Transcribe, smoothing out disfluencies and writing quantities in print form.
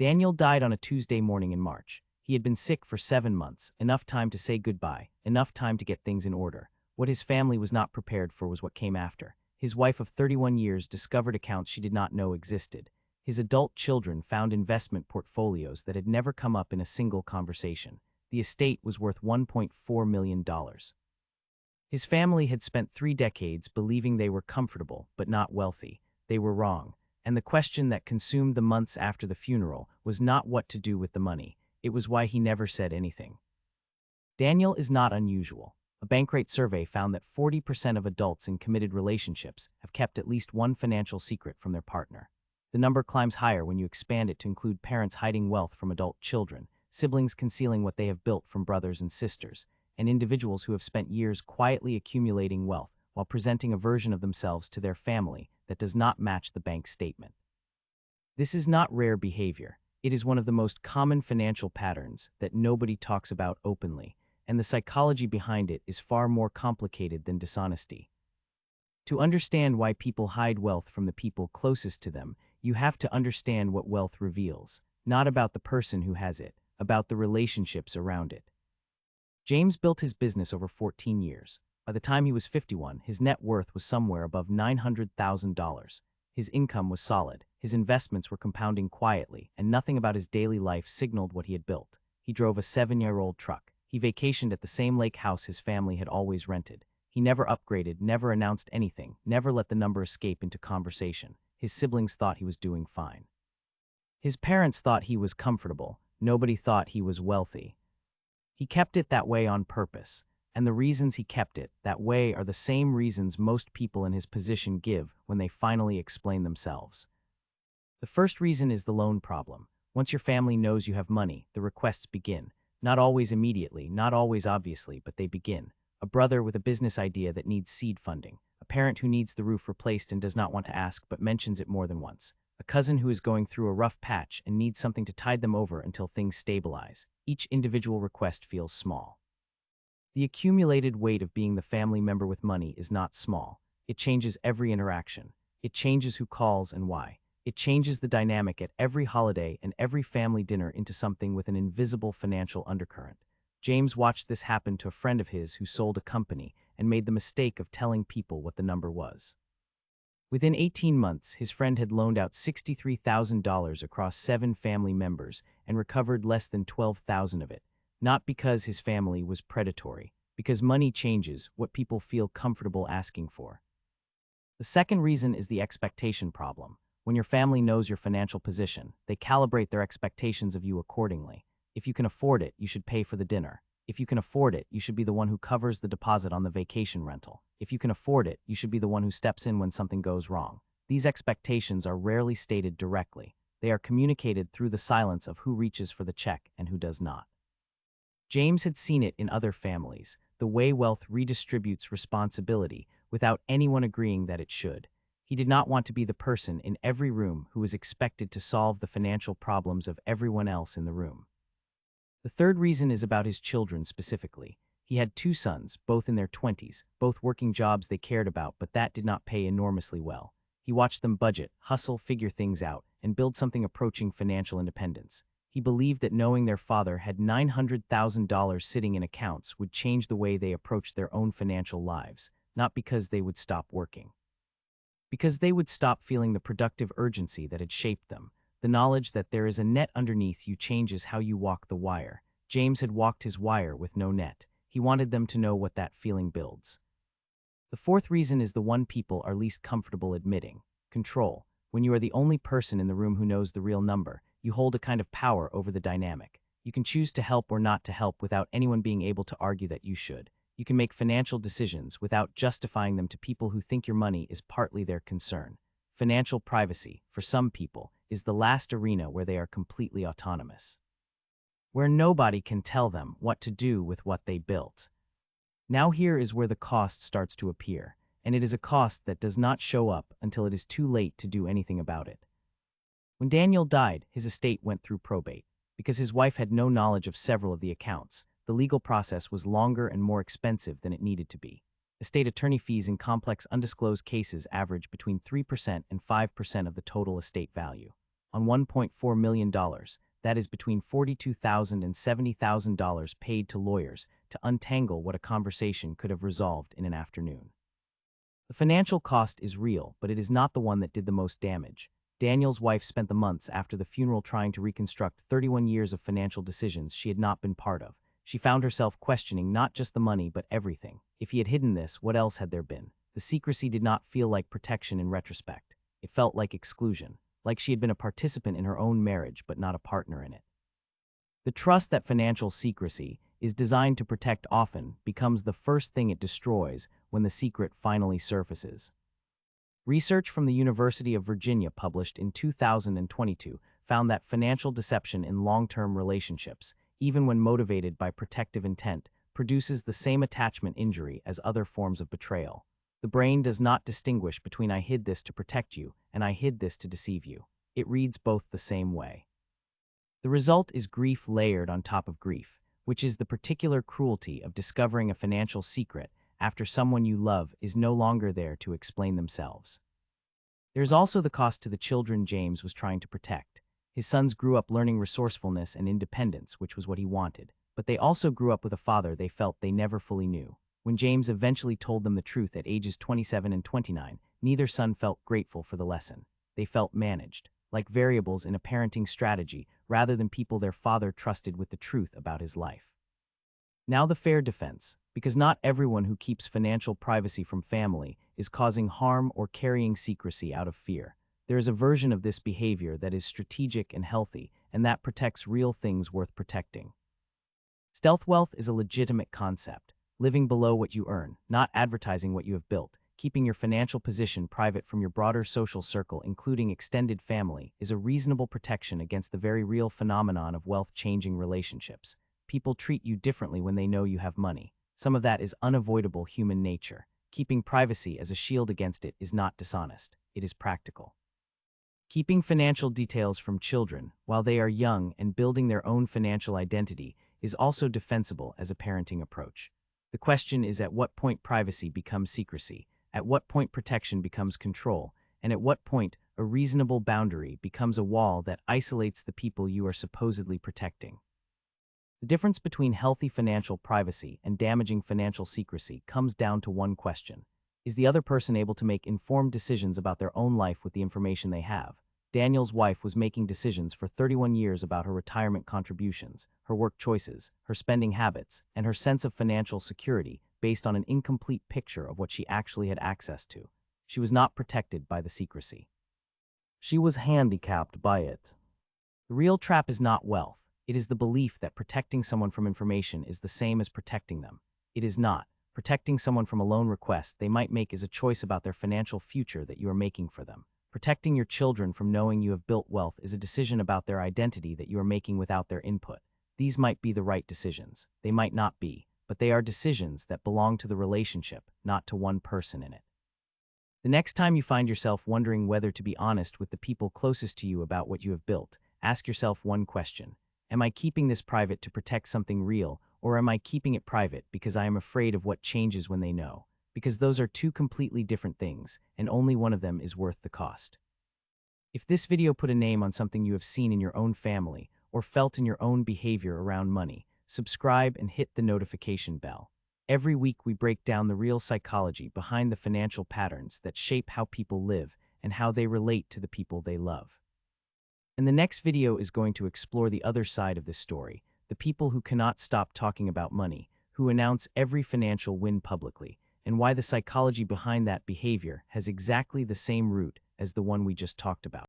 Daniel died on a Tuesday morning in March. He had been sick for 7 months, enough time to say goodbye, enough time to get things in order. What his family was not prepared for was what came after. His wife of 31 years discovered accounts she did not know existed. His adult children found investment portfolios that had never come up in a single conversation. The estate was worth $1.4 million. His family had spent 3 decades believing they were comfortable but not wealthy. They were wrong. And the question that consumed the months after the funeral was not what to do with the money. It was why he never said anything. Daniel is not unusual. A Bankrate survey found that 40% of adults in committed relationships have kept at least one financial secret from their partner. The number climbs higher when you expand it to include parents hiding wealth from adult children, siblings concealing what they have built from brothers and sisters, and individuals who have spent years quietly accumulating wealth while presenting a version of themselves to their family that does not match the bank statement. This is not rare behavior. It is one of the most common financial patterns that nobody talks about openly, and the psychology behind it is far more complicated than dishonesty. To understand why people hide wealth from the people closest to them, you have to understand what wealth reveals, not about the person who has it, about the relationships around it. James built his business over 14 years. By the time he was 51, his net worth was somewhere above $900,000. His income was solid, his investments were compounding quietly, and nothing about his daily life signaled what he had built. He drove a 7-year-old truck. He vacationed at the same lake house his family had always rented. He never upgraded, never announced anything, never let the number escape into conversation. His siblings thought he was doing fine. His parents thought he was comfortable. Nobody thought he was wealthy. He kept it that way on purpose. And the reasons he kept it that way are the same reasons most people in his position give when they finally explain themselves. The first reason is the loan problem. Once your family knows you have money, the requests begin. Not always immediately, not always obviously, but they begin. A brother with a business idea that needs seed funding. A parent who needs the roof replaced and does not want to ask but mentions it more than once. A cousin who is going through a rough patch and needs something to tide them over until things stabilize. Each individual request feels small. The accumulated weight of being the family member with money is not small. It changes every interaction. It changes who calls and why. It changes the dynamic at every holiday and every family dinner into something with an invisible financial undercurrent. James watched this happen to a friend of his who sold a company and made the mistake of telling people what the number was. Within 18 months, his friend had loaned out $63,000 across 7 family members and recovered less than $12,000 of it. Not because his family was predatory, because money changes what people feel comfortable asking for. The second reason is the expectation problem. When your family knows your financial position, they calibrate their expectations of you accordingly. If you can afford it, you should pay for the dinner. If you can afford it, you should be the one who covers the deposit on the vacation rental. If you can afford it, you should be the one who steps in when something goes wrong. These expectations are rarely stated directly. They are communicated through the silence of who reaches for the check and who does not. James had seen it in other families, the way wealth redistributes responsibility without anyone agreeing that it should. He did not want to be the person in every room who was expected to solve the financial problems of everyone else in the room. The third reason is about his children specifically. He had 2 sons, both in their 20s, both working jobs they cared about, but that did not pay enormously well. He watched them budget, hustle, figure things out, and build something approaching financial independence. He believed that knowing their father had $900,000 sitting in accounts would change the way they approached their own financial lives, not because they would stop working. Because they would stop feeling the productive urgency that had shaped them. The knowledge that there is a net underneath you changes how you walk the wire. James had walked his wire with no net. He wanted them to know what that feeling builds. The fourth reason is the one people are least comfortable admitting: control. When you are the only person in the room who knows the real number, you hold a kind of power over the dynamic. You can choose to help or not to help without anyone being able to argue that you should. You can make financial decisions without justifying them to people who think your money is partly their concern. Financial privacy, for some people, is the last arena where they are completely autonomous, where nobody can tell them what to do with what they built. Now here is where the cost starts to appear, and it is a cost that does not show up until it is too late to do anything about it. When Daniel died, his estate went through probate. Because his wife had no knowledge of several of the accounts, the legal process was longer and more expensive than it needed to be. Estate attorney fees in complex undisclosed cases average between 3% and 5% of the total estate value. on $1.4 million. That is between $42,000 and $70,000 paid to lawyers to untangle what a conversation could have resolved in an afternoon. The financial cost is real, but it is not the one that did the most damage. Daniel's wife spent the months after the funeral trying to reconstruct 31 years of financial decisions she had not been part of. She found herself questioning not just the money but everything. If he had hidden this, what else had there been? The secrecy did not feel like protection in retrospect. It felt like exclusion, like she had been a participant in her own marriage but not a partner in it. The trust that financial secrecy is designed to protect often becomes the first thing it destroys when the secret finally surfaces. Research from the University of Virginia published in 2022 found that financial deception in long-term relationships, even when motivated by protective intent, produces the same attachment injury as other forms of betrayal. The brain does not distinguish between "I hid this to protect you" and "I hid this to deceive you." It reads both the same way. The result is grief layered on top of grief, which is the particular cruelty of discovering a financial secret after someone you love is no longer there to explain themselves. There's also the cost to the children James was trying to protect. His sons grew up learning resourcefulness and independence, which was what he wanted, but they also grew up with a father they felt they never fully knew. When James eventually told them the truth at ages 27 and 29, neither son felt grateful for the lesson. They felt managed, like variables in a parenting strategy, rather than people their father trusted with the truth about his life. Now the fair defense, because not everyone who keeps financial privacy from family is causing harm or carrying secrecy out of fear. There is a version of this behavior that is strategic and healthy, and that protects real things worth protecting. Stealth wealth is a legitimate concept, living below what you earn, not advertising what you have built. Keeping your financial position private from your broader social circle, including extended family, is a reasonable protection against the very real phenomenon of wealth-changing relationships. People treat you differently when they know you have money. Some of that is unavoidable human nature. Keeping privacy as a shield against it is not dishonest. It is practical. Keeping financial details from children while they are young and building their own financial identity is also defensible as a parenting approach. The question is, at what point privacy becomes secrecy, at what point protection becomes control, and at what point a reasonable boundary becomes a wall that isolates the people you are supposedly protecting. The difference between healthy financial privacy and damaging financial secrecy comes down to one question. Is the other person able to make informed decisions about their own life with the information they have? Daniel's wife was making decisions for 31 years about her retirement contributions, her work choices, her spending habits, and her sense of financial security based on an incomplete picture of what she actually had access to. She was not protected by the secrecy. She was handicapped by it. The real trap is not wealth. It is the belief that protecting someone from information is the same as protecting them. It is not. Protecting someone from a loan request they might make is a choice about their financial future that you are making for them. Protecting your children from knowing you have built wealth is a decision about their identity that you are making without their input. These might be the right decisions. They might not be, but they are decisions that belong to the relationship, not to one person in it. The next time you find yourself wondering whether to be honest with the people closest to you about what you have built, ask yourself one question. Am I keeping this private to protect something real, or am I keeping it private because I am afraid of what changes when they know? Because those are two completely different things, and only one of them is worth the cost. If this video put a name on something you have seen in your own family, or felt in your own behavior around money, subscribe and hit the notification bell. Every week we break down the real psychology behind the financial patterns that shape how people live and how they relate to the people they love. And the next video is going to explore the other side of this story, the people who cannot stop talking about money, who announce every financial win publicly, and why the psychology behind that behavior has exactly the same root as the one we just talked about.